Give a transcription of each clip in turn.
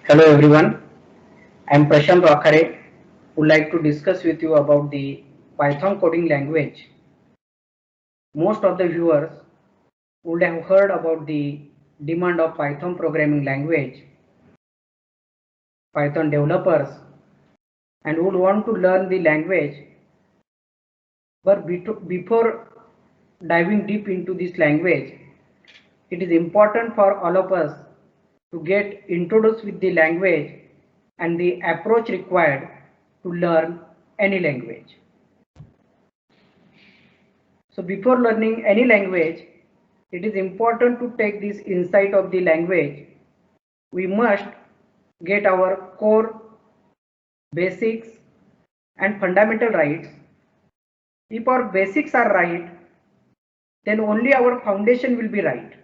Hello everyone, I am Prashant Wakhare. Would like to discuss with you about the Python coding language. Most of the viewers would have heard about the demand of Python programming language, Python developers, and would want to learn the language. But before diving deep into this language, it is important for all of us to get introduced with the language and the approach required to learn any language. So before learning any language, it is important to take this insight of the language. We must get our core, basics and fundamental rights. If our basics are right, then only our foundation will be right.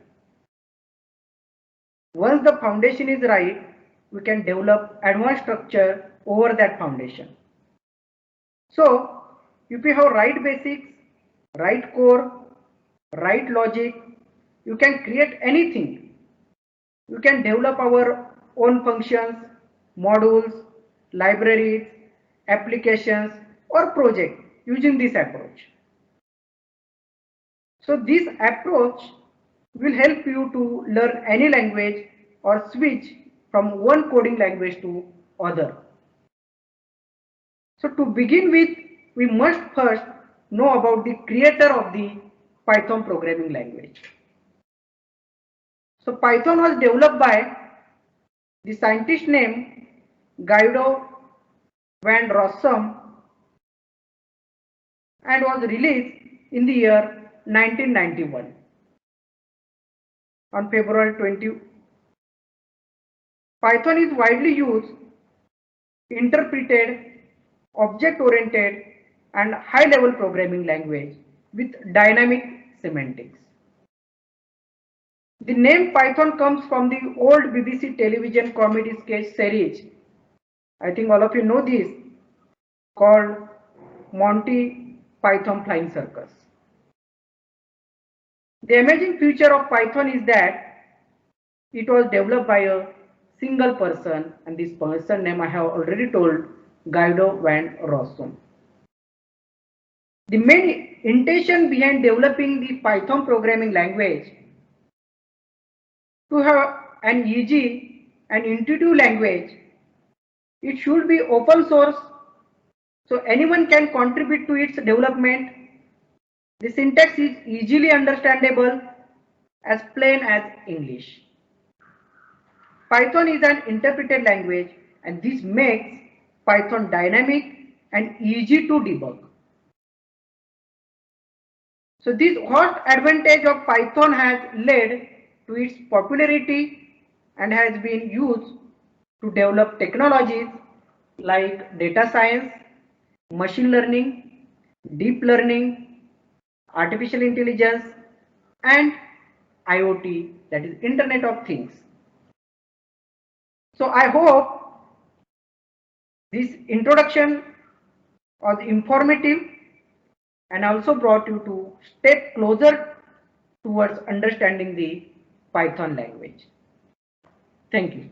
Once the foundation is right, we can develop advanced structure over that foundation. So if you have right basics, right core, right logic, you can create anything. You can develop our own functions, modules, libraries, applications or project using this approach. So this approach will help you to learn any language or switch from one coding language to other. So to begin with, we must first know about the creator of the Python programming language. So Python was developed by the scientist named Guido van Rossum and was released in the year 1991 on February 20. Python is widely used, interpreted, object-oriented and high-level programming language with dynamic semantics. The name Python comes from the old BBC television comedy sketch series. I think all of you know this, called Monty Python Flying Circus. The amazing feature of Python is that it was developed by a single person, and this person name I have already told, Guido van Rossum. The main intention behind developing the Python programming language to have an easy and intuitive language. It should be open source so anyone can contribute to its development. The syntax is easily understandable, as plain as English. Python is an interpreted language and this makes Python dynamic and easy to debug. So this vast advantage of Python has led to its popularity and has been used to develop technologies like data science, machine learning, deep learning, artificial intelligence and IoT, that is Internet of Things. So I hope this introduction was informative and also brought you to step closer towards understanding the Python language. Thank you.